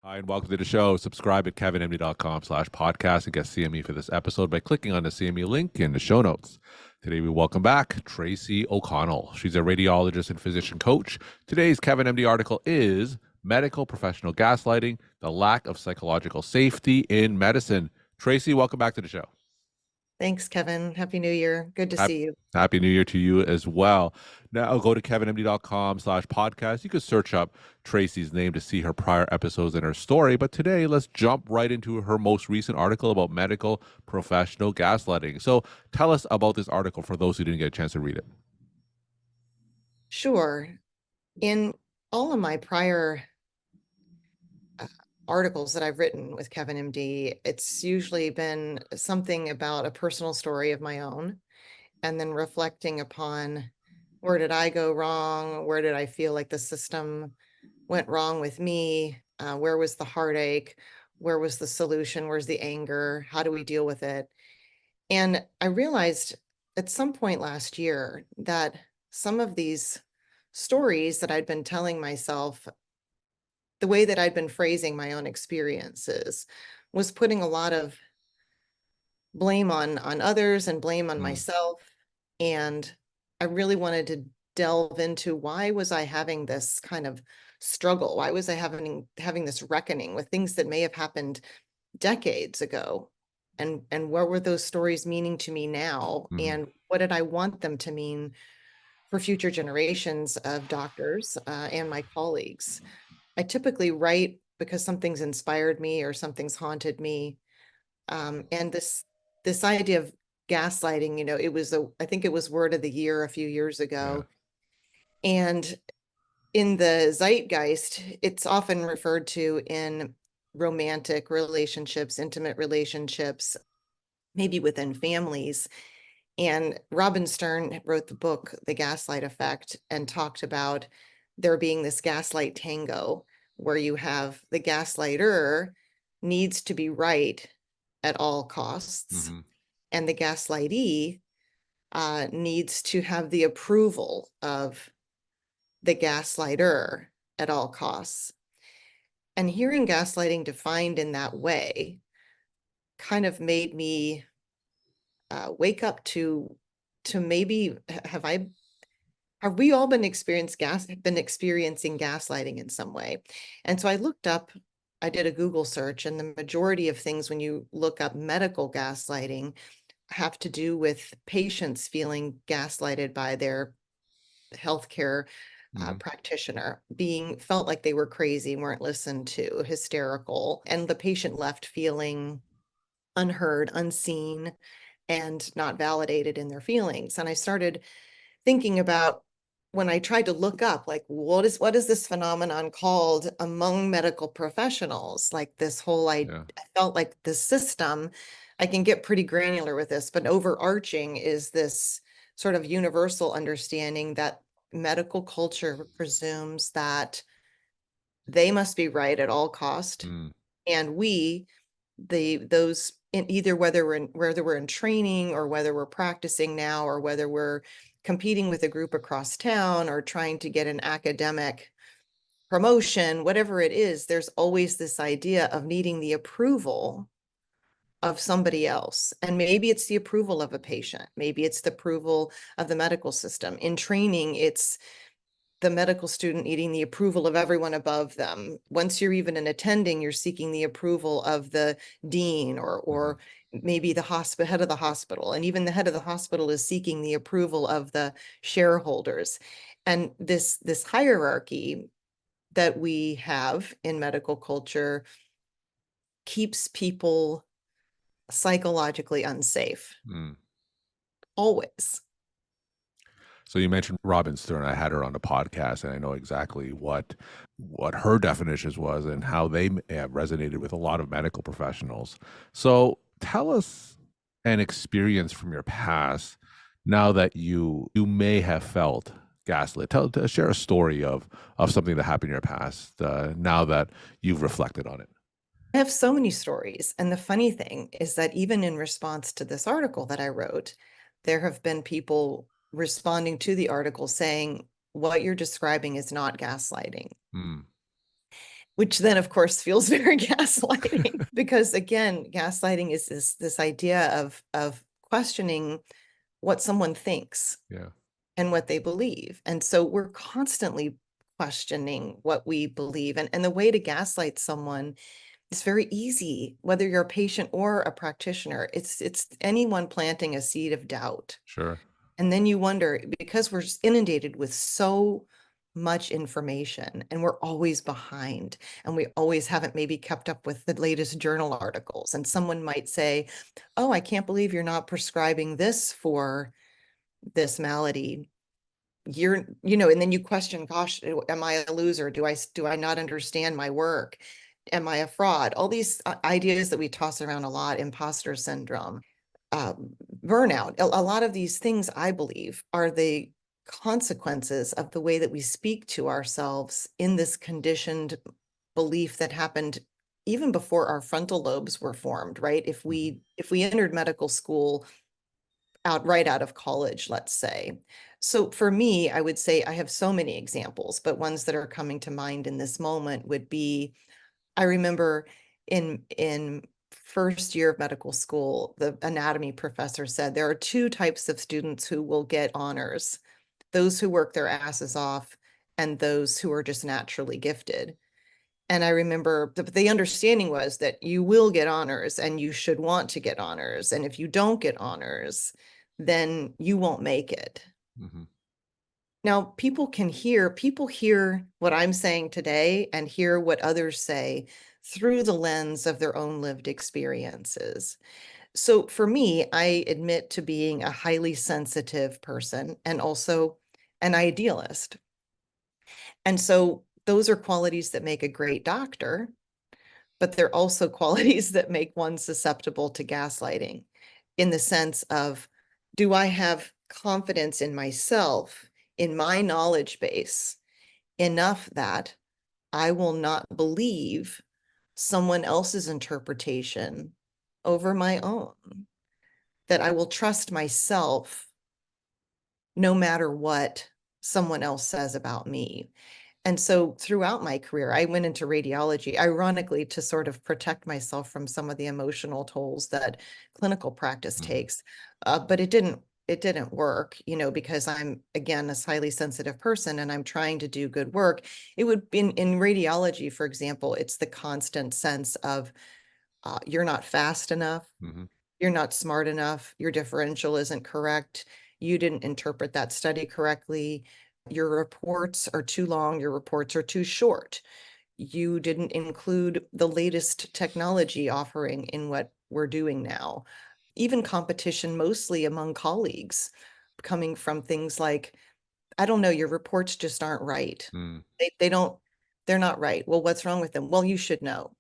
Hi, and welcome to the show. Subscribe at kevinmd.com/podcast and get CME for this episode by clicking on the CME link in the show notes. Today, we welcome back Tracey O'Connell. She's a radiologist and physician coach. Today's KevinMD article is Medical Professional Gaslighting, the Lack of Psychological Safety in Medicine. Tracey, welcome back to the show. Thanks, Kevin. Happy New Year. Good to see you. Happy New Year to you as well. Now go to kevinmd.com/podcast. You can search up Tracey's name to see her prior episodes and her story. But today, let's jump right into her most recent article about medical professional gaslighting. So tell us about this article for those who didn't get a chance to read it. Sure. In all of my prior articles that I've written with KevinMD, it's usually been something about a personal story of my own, and then reflecting upon where did I go wrong? Where did I feel like the system went wrong with me? Where was the heartache? Where was the solution? Where's the anger? How do we deal with it? And I realized at some point last year that some of these stories that I'd been telling myself, the way that I'd been phrasing my own experiences, was putting a lot of blame on others and blame on myself. And I really wanted to delve into why was I having this kind of struggle? Why was I having this reckoning with things that may have happened decades ago? And what were those stories meaning to me now? And what did I want them to mean for future generations of doctors and my colleagues? I typically write because something's inspired me or something's haunted me. And this idea of gaslighting, I think it was word of the year a few years ago. Yeah. And in the zeitgeist, it's often referred to in romantic relationships, intimate relationships, maybe within families. And Robin Stern wrote the book, The Gaslight Effect, and talked about there being this gaslight tango where you have the gaslighter needs to be right at all costs, and the gaslightee needs to have the approval of the gaslighter at all costs. And hearing gaslighting defined in that way kind of made me wake up to maybe have we all been experiencing gaslighting in some way? And so I looked up, I did a Google search, and the majority of things when you look up medical gaslighting have to do with patients feeling gaslighted by their healthcare practitioner, felt like they were crazy, weren't listened to, hysterical, and the patient left feeling unheard, unseen, and not validated in their feelings. And I started thinking about, when I tried to look up, like, what is this phenomenon called among medical professionals? Like this whole, I felt like the system, I can get pretty granular with this, but overarching is this sort of universal understanding that medical culture presumes that they must be right at all cost. And those in either whether we're in training or whether we're practicing now or whether we're competing with a group across town or trying to get an academic promotion, whatever it is, there's always this idea of needing the approval of somebody else. And maybe it's the approval of a patient. Maybe it's the approval of the medical system. In training, it's the medical student needing the approval of everyone above them. Once you're even an attending, you're seeking the approval of the dean or maybe the head of the hospital. And even the head of the hospital is seeking the approval of the shareholders. And this hierarchy that we have in medical culture keeps people psychologically unsafe. Always. So you mentioned Robin Stern. I had her on the podcast, and I know exactly what her definitions was and how they have resonated with a lot of medical professionals. So tell us an experience from your past now that you may have felt gaslit. Share a story of something that happened in your past now that you've reflected on it. I have so many stories. And the funny thing is that even in response to this article that I wrote, there have been people responding to the article saying, what you're describing is not gaslighting. which then of course feels very gaslighting because again, gaslighting is this idea of questioning what someone thinks Yeah. and what they believe. And so we're constantly questioning what we believe. And the way to gaslight someone is very easy, whether you're a patient or a practitioner. It's anyone planting a seed of doubt. Sure. And then you wonder, because we're just inundated with so much information and we're always behind and we always haven't maybe kept up with the latest journal articles. And someone might say, oh, I can't believe you're not prescribing this for this malady. And then you question, gosh, am I a loser? Do I not understand my work? Am I a fraud? All these ideas that we toss around a lot, imposter syndrome, burnout. A lot of these things, I believe, are the consequences of the way that we speak to ourselves in this conditioned belief that happened even before our frontal lobes were formed, right? If we entered medical school right out of college, let's say. So for me, I would say I have so many examples, but ones that are coming to mind in this moment would be, I remember in first year of medical school, the anatomy professor said there are two types of students who will get honors: those who work their asses off and those who are just naturally gifted. And I remember the understanding was that you will get honors and you should want to get honors. And if you don't get honors, then you won't make it. Mm-hmm. Now, people hear what I'm saying today and hear what others say through the lens of their own lived experiences. So for me, I admit to being a highly sensitive person and also an idealist. And so those are qualities that make a great doctor, but they're also qualities that make one susceptible to gaslighting in the sense of, do I have confidence in myself, in my knowledge base, enough that I will not believe someone else's interpretation over my own, that I will trust myself no matter what someone else says about me. And so throughout my career, I went into radiology, ironically, to sort of protect myself from some of the emotional tolls that clinical practice Mm-hmm. takes. But it didn't work, because I'm, again, a highly sensitive person and I'm trying to do good work. It would be in radiology, for example, it's the constant sense of you're not fast enough. Mm-hmm. You're not smart enough. Your differential isn't correct. You didn't interpret that study correctly. Your reports are too long. Your reports are too short. You didn't include the latest technology offering in what we're doing now. Even competition, mostly among colleagues, coming from things like, I don't know, your reports just aren't right. Mm-hmm. They don't, they're not right. Well, what's wrong with them? Well, you should know.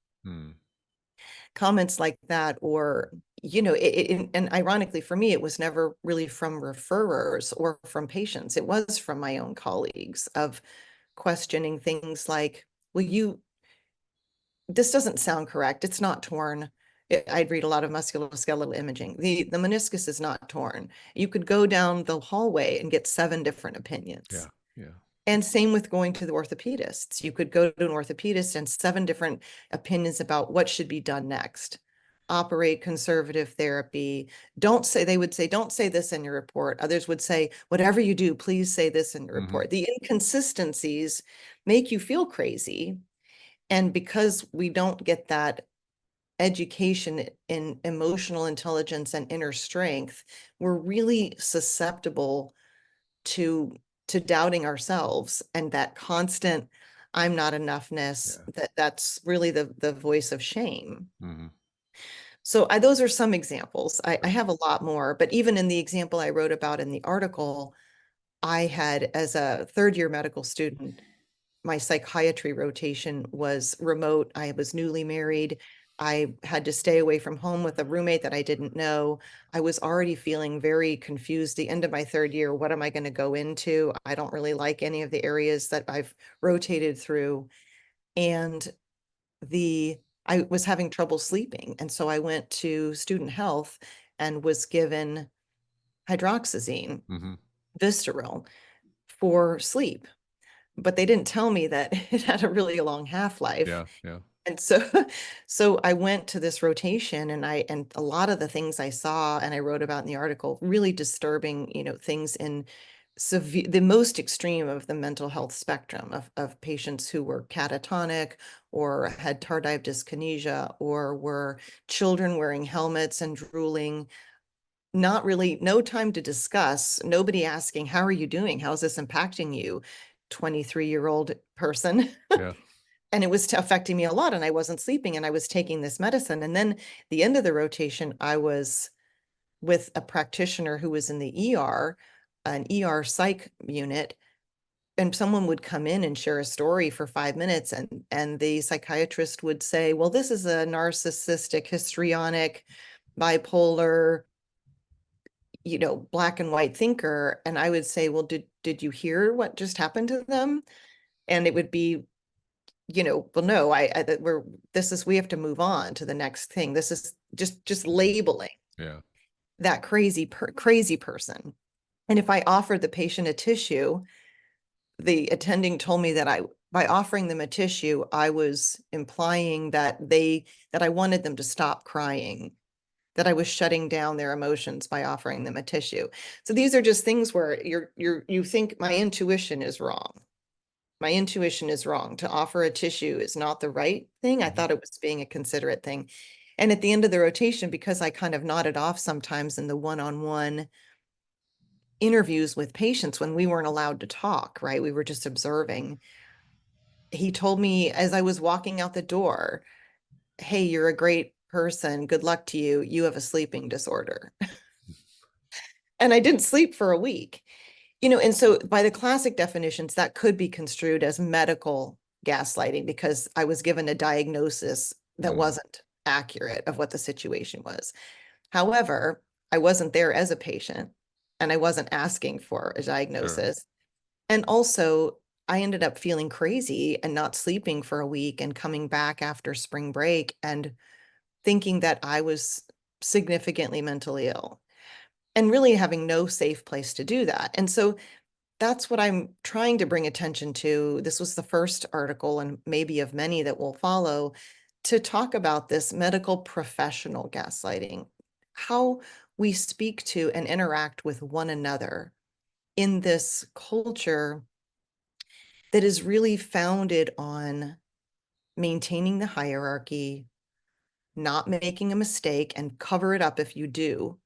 Comments like that, or and ironically for me, it was never really from referrers or from patients. It was from my own colleagues of questioning things like, well, this doesn't sound correct. It's not torn. I'd read a lot of musculoskeletal imaging. The meniscus is not torn. You could go down the hallway and get 7 different opinions. Yeah. Yeah. And same with going to the orthopedists. You could go to an orthopedist and 7 different opinions about what should be done next. Operate, conservative therapy. They would say, don't say this in your report. Others would say, whatever you do, please say this in your Mm-hmm. report. The inconsistencies make you feel crazy. And because we don't get that education in emotional intelligence and inner strength, we're really susceptible to doubting ourselves, and that constant I'm not enoughness, Yeah. that's really the voice of shame. Mm-hmm. So those are some examples. I Sure. have a lot more, but even in the example I wrote about in the article, I had, as a third year medical student, my psychiatry rotation was remote. I was newly married. I had to stay away from home with a roommate that I didn't know. I was already feeling very confused. The end of my third year, what am I going to go into? I don't really like any of the areas that I've rotated through. And I was having trouble sleeping. And so I went to student health and was given hydroxyzine, Mm-hmm. Vistaril, for sleep. but they didn't tell me that it had a really long half-life. Yeah, yeah, And so so I went to this rotation, and a lot of the things I saw and I wrote about in the article, really disturbing, things in the most extreme of the mental health spectrum of patients who were catatonic or had tardive dyskinesia or were children wearing helmets and drooling. Not really, no time to discuss, nobody asking, how are you doing? How's this impacting you? 23-year-old person. yeah. And it was affecting me a lot, and I wasn't sleeping, and I was taking this medicine. And then the end of the rotation, I was with a practitioner who was in the ER, an ER psych unit, and someone would come in and share a story for 5 minutes, and the psychiatrist would say, well, this is a narcissistic, histrionic, bipolar, black and white thinker. And I would say, well, did you hear what just happened to them? And it would be, well, no, we have to move on to the next thing. This is just labeling Yeah. that crazy person. And if I offered the patient a tissue, the attending told me that by offering them a tissue, I was implying that I wanted them to stop crying, that I was shutting down their emotions by offering them a tissue. So these are just things where you think my intuition is wrong. My intuition is wrong. To offer a tissue is not the right thing. I Mhm. thought it was being a considerate thing. And at the end of the rotation, because I kind of nodded off sometimes in the one-on-one interviews with patients when we weren't allowed to talk, right? We were just observing. He told me as I was walking out the door, hey, you're a great person. Good luck to you. You have a sleeping disorder. And I didn't sleep for a week. And so by the classic definitions, that could be construed as medical gaslighting because I was given a diagnosis that Mm, wasn't accurate of what the situation was. However, I wasn't there as a patient and I wasn't asking for a sure. diagnosis. And also, I ended up feeling crazy and not sleeping for a week and coming back after spring break and thinking that I was significantly mentally ill and really having no safe place to do that. And so that's what I'm trying to bring attention to. This was the first article, and maybe of many that will follow, to talk about this medical professional gaslighting, how we speak to and interact with one another in this culture that is really founded on maintaining the hierarchy, not making a mistake, and cover it up if you do,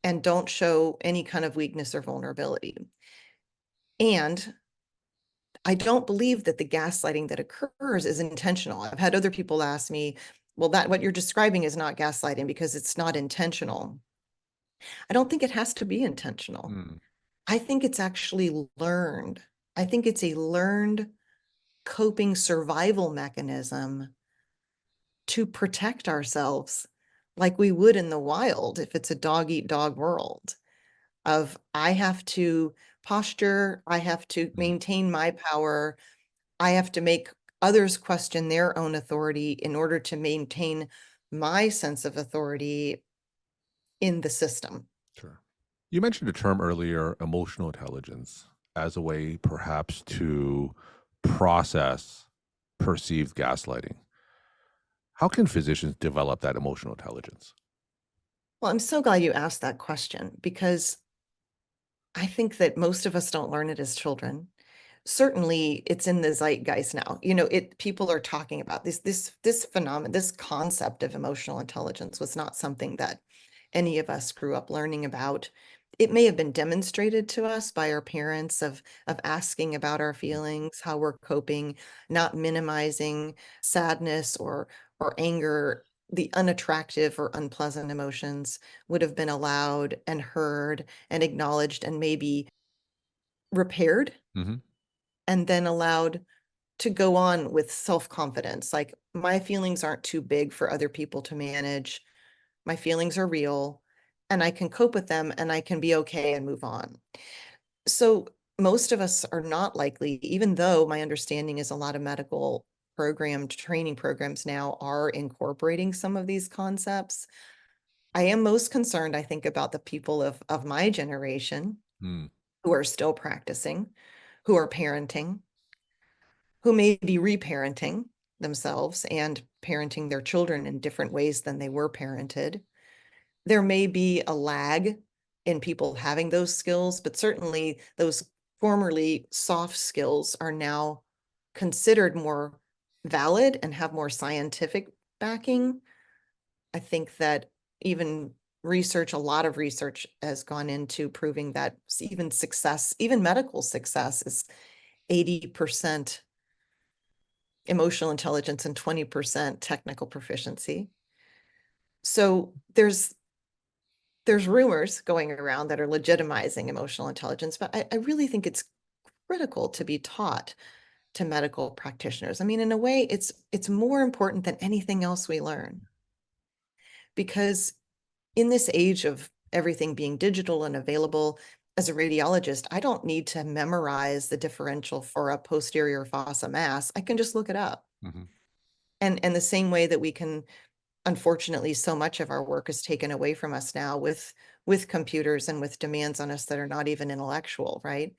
and don't show any kind of weakness or vulnerability. And I don't believe that the gaslighting that occurs is intentional. I've had other people ask me, well, that what you're describing is not gaslighting because it's not intentional. I don't think it has to be intentional. Mm, I think it's actually learned. I think it's a learned coping survival mechanism to protect ourselves like we would in the wild if it's a dog eat dog world of I have to posture, I have to mm, maintain my power, I have to make others question their own authority in order to maintain my sense of authority in the system. sure. You mentioned a term earlier, emotional intelligence, as a way perhaps to process perceived gaslighting. How can physicians develop that emotional intelligence? Well, I'm so glad you asked that question because I think that most of us don't learn it as children. Certainly it's in the zeitgeist now. People are talking about this phenomenon, this concept of emotional intelligence was not something that any of us grew up learning about. It may have been demonstrated to us by our parents of asking about our feelings, how we're coping, not minimizing sadness or anger. The unattractive or unpleasant emotions would have been allowed and heard and acknowledged and maybe repaired Hmm. and then allowed to go on with self-confidence. Like my feelings aren't too big for other people to manage. My feelings are real and I can cope with them and I can be okay and move on. So most of us are not likely, even though my understanding is a lot of medical programmed training programs now are incorporating some of these concepts. I am most concerned, I think, about the people of my generation Mm, who are still practicing, who are parenting, who may be reparenting themselves and parenting their children in different ways than they were parented. There may be a lag in people having those skills, but certainly those formerly soft skills are now considered more valid and have more scientific backing. I think that even a lot of research has gone into proving that even success, even medical success, is 80% emotional intelligence and 20% technical proficiency. So there's rumors going around that are legitimizing emotional intelligence, but I really think it's critical to be taught to medical practitioners. I mean, in a way, it's more important than anything else we learn, because in this age of everything being digital and available, as a radiologist, I don't need to memorize the differential for a posterior fossa mass. I can just look it up. Mhm. And the same way that we can, unfortunately, so much of our work is taken away from us now with computers and with demands on us that are not even intellectual, right?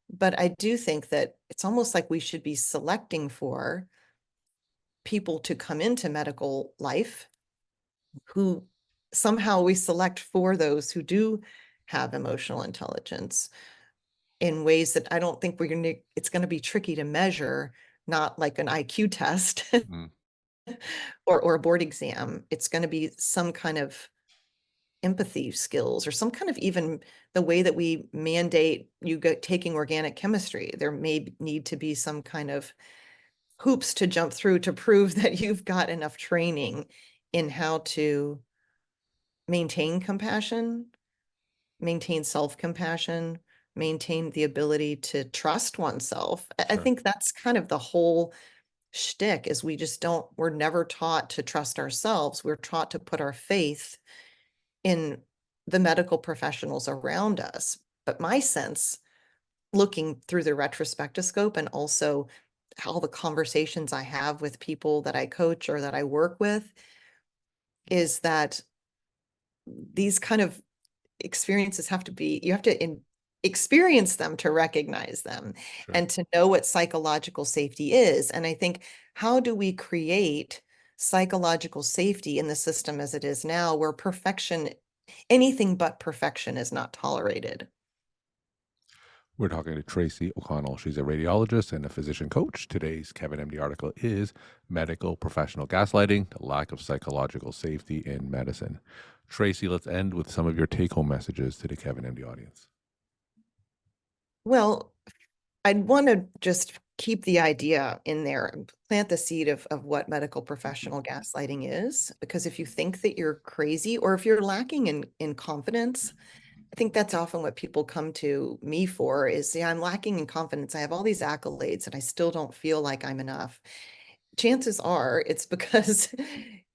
But I do think that it's almost like we should be selecting for people to come into medical life who somehow we select for those who do have emotional intelligence in ways that I don't think it's going to be tricky to measure, not like an IQ test Mm. or a board exam. It's going to be some kind of empathy skills or some kind of even the way that we mandate you go taking organic chemistry. There may need to be some kind of hoops to jump through to prove that you've got enough training in how to maintain compassion, maintain self-compassion, maintain the ability to trust oneself. I Sure. think that's kind of the whole shtick is we're never taught to trust ourselves. We're taught to put our faith in the medical professionals around us. But my sense, looking through the retrospectoscope and also all the conversations I have with people that I coach or that I work with, is that these kind of experiences you have to experience them to recognize them Sure. and to know what psychological safety is. And I think, how do we create psychological safety in the system as it is now, where anything but perfection is not tolerated? We're talking to Tracy O'Connell. She's a radiologist and a physician coach. Today's KevinMD article is Medical Professional Gaslighting, the Lack of Psychological Safety in Medicine. Tracy, let's end with some of your take home messages to the KevinMD audience. Well, I'd want to just keep the idea in there and plant the seed of what medical professional gaslighting is. Because if you think that you're crazy or if you're lacking in confidence, I think that's often what people come to me for is, yeah, I'm lacking in confidence. I have all these accolades and I still don't feel like I'm enough. Chances are it's because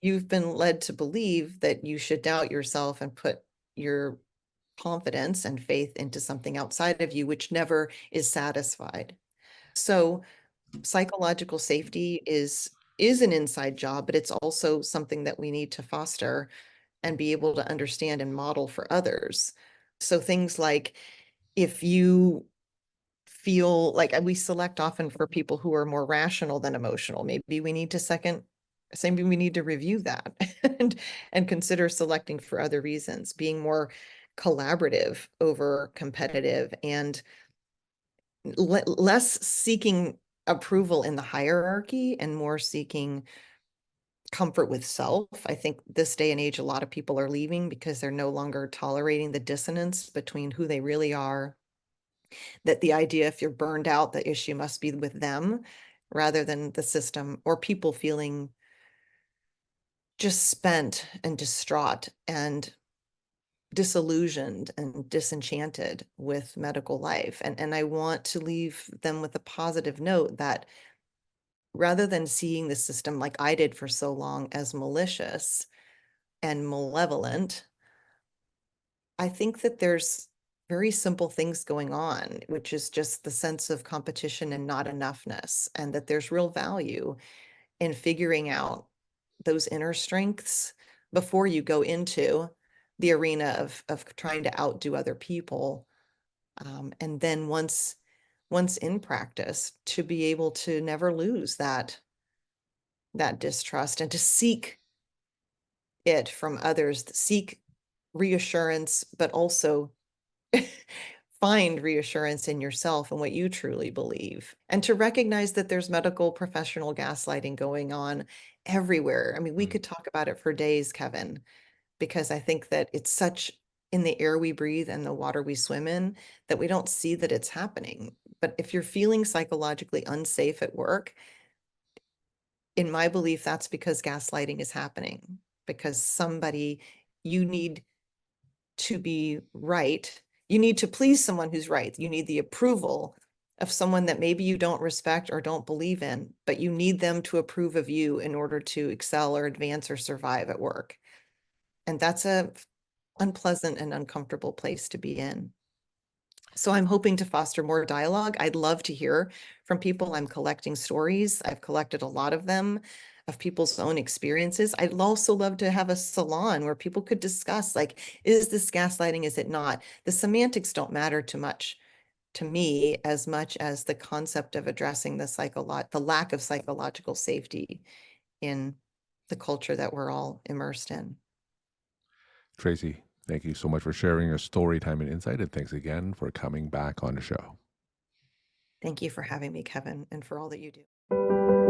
you've been led to believe that you should doubt yourself and put your confidence and faith into something outside of you, which never is satisfied. So psychological safety is an inside job, but it's also something that we need to foster and be able to understand and model for others. So things like, if you feel like we select often for people who are more rational than emotional, maybe we need to review that and consider selecting for other reasons, being more collaborative over competitive and less seeking approval in the hierarchy and more seeking comfort with self. I think this day and age, a lot of people are leaving because they're no longer tolerating the dissonance between who they really are. That the idea, if you're burned out, the issue must be with them rather than the system, or people feeling just spent and distraught and disillusioned and disenchanted with medical life. And I want to leave them with a positive note that rather than seeing the system like I did for so long as malicious and malevolent, I think that there's very simple things going on, which is just the sense of competition and not enoughness, and that there's real value in figuring out those inner strengths before you go into the arena of trying to outdo other people. And then once once in practice, to be able to never lose that distrust and to seek it from others, seek reassurance, but also find reassurance in yourself and what you truly believe, and to recognize that there's medical professional gaslighting going on everywhere. I mean, we Mm. could talk about it for days, Kevin, because I think that it's such in the air we breathe and the water we swim in that we don't see that it's happening. But if you're feeling psychologically unsafe at work, in my belief, that's because gaslighting is happening, because somebody, you need to be right. You need to please someone who's right. You need the approval of someone that maybe you don't respect or don't believe in, but you need them to approve of you in order to excel or advance or survive at work. And that's a unpleasant and uncomfortable place to be in. So I'm hoping to foster more dialogue. I'd love to hear from people. I'm collecting stories. I've collected a lot of them of people's own experiences. I'd also love to have a salon where people could discuss, like, is this gaslighting? Is it not? The semantics don't matter too much to me as much as the concept of addressing the lack of psychological safety in the culture that we're all immersed in. Tracy, thank you so much for sharing your story, time, and insight. And thanks again for coming back on the show. Thank you for having me, Kevin, and for all that you do.